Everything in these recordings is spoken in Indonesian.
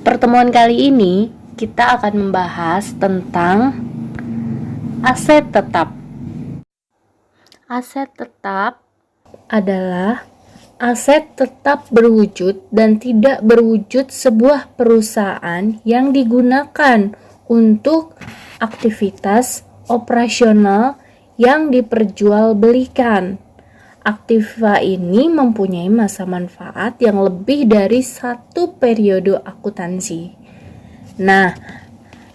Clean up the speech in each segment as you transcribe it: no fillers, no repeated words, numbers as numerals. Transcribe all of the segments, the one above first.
Pertemuan kali ini kita akan membahas tentang aset tetap. Aset tetap adalah aset tetap berwujud dan tidak berwujud sebuah perusahaan yang digunakan untuk aktivitas operasional yang diperjualbelikan. Aktiva ini mempunyai masa manfaat yang lebih dari satu periode akuntansi. Nah,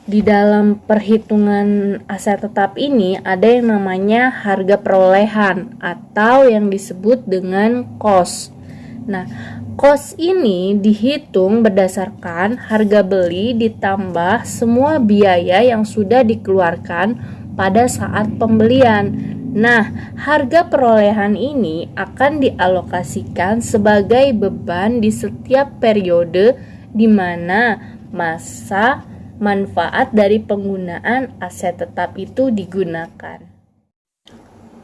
di dalam perhitungan aset tetap ini ada yang namanya harga perolehan atau yang disebut dengan cost. Nah, cost ini dihitung berdasarkan harga beli ditambah semua biaya yang sudah dikeluarkan pada saat pembelian. Nah, harga perolehan ini akan dialokasikan sebagai beban di setiap periode di mana masa manfaat dari penggunaan aset tetap itu digunakan.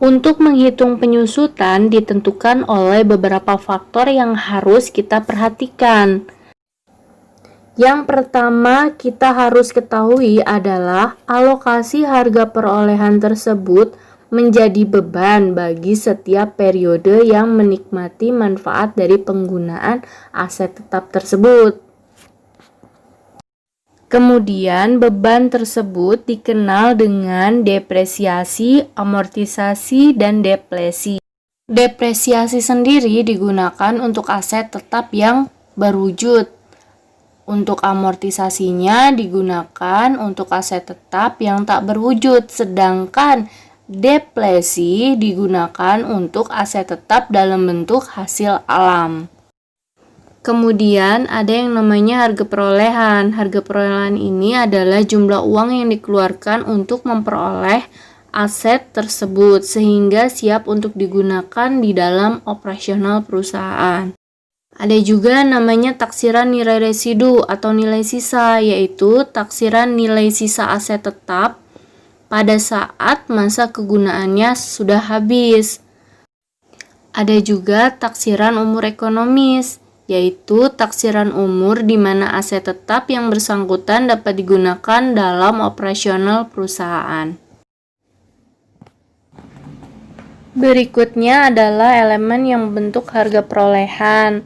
Untuk menghitung penyusutan ditentukan oleh beberapa faktor yang harus kita perhatikan. Yang pertama kita harus ketahui adalah alokasi harga perolehan tersebut menjadi beban bagi setiap periode yang menikmati manfaat dari penggunaan aset tetap tersebut. Kemudian beban tersebut dikenal dengan depresiasi, amortisasi, dan depresi. Depresiasi sendiri digunakan untuk aset tetap yang berwujud. Untuk amortisasinya digunakan untuk aset tetap yang tak berwujud, sedangkan depresi digunakan untuk aset tetap dalam bentuk hasil alam. Kemudian ada yang namanya harga perolehan. Harga perolehan ini adalah jumlah uang yang dikeluarkan untuk memperoleh aset tersebut sehingga siap untuk digunakan di dalam operasional perusahaan. Ada juga namanya taksiran nilai residu atau nilai sisa, yaitu taksiran nilai sisa aset tetap pada saat masa kegunaannya sudah habis. Ada juga taksiran umur ekonomis, yaitu taksiran umur di mana aset tetap yang bersangkutan dapat digunakan dalam operasional perusahaan. Berikutnya adalah elemen yang membentuk harga perolehan.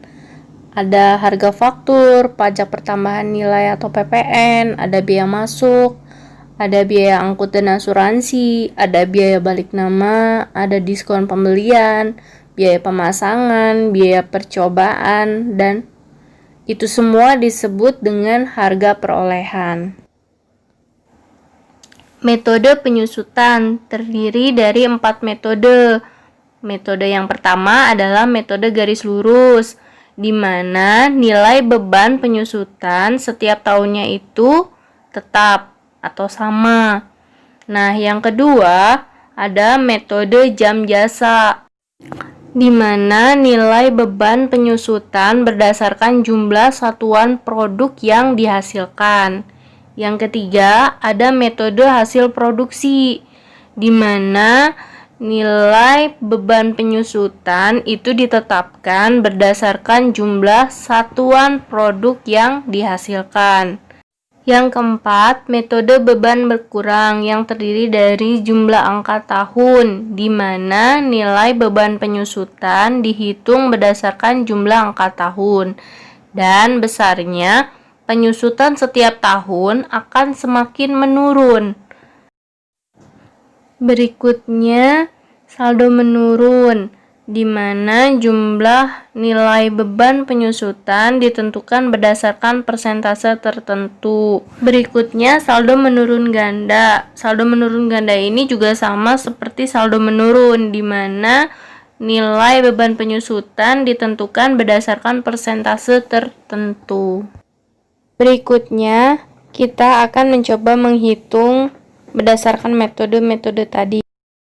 Ada harga faktur, pajak pertambahan nilai atau PPN, ada biaya masuk, ada biaya angkut dan asuransi, ada biaya balik nama, ada diskon pembelian, biaya pemasangan, biaya percobaan, dan itu semua disebut dengan harga perolehan. Metode penyusutan terdiri dari 4 metode. Metode yang pertama adalah metode garis lurus, di mana nilai beban penyusutan setiap tahunnya itu tetap atau sama. Nah, yang kedua ada metode jam jasa, di mana nilai beban penyusutan berdasarkan jumlah satuan produk yang dihasilkan. Yang ketiga ada metode hasil produksi, di mana nilai beban penyusutan itu ditetapkan berdasarkan jumlah satuan produk yang dihasilkan. Yang keempat, metode beban berkurang yang terdiri dari jumlah angka tahun, di mana nilai beban penyusutan dihitung berdasarkan jumlah angka tahun, dan besarnya penyusutan setiap tahun akan semakin menurun. Berikutnya, saldo menurun, di mana jumlah nilai beban penyusutan ditentukan berdasarkan persentase tertentu. Berikutnya, saldo menurun ganda. Saldo menurun ganda ini juga sama seperti saldo menurun, di mana nilai beban penyusutan ditentukan berdasarkan persentase tertentu. Berikutnya, Kita akan mencoba menghitung berdasarkan metode-metode tadi.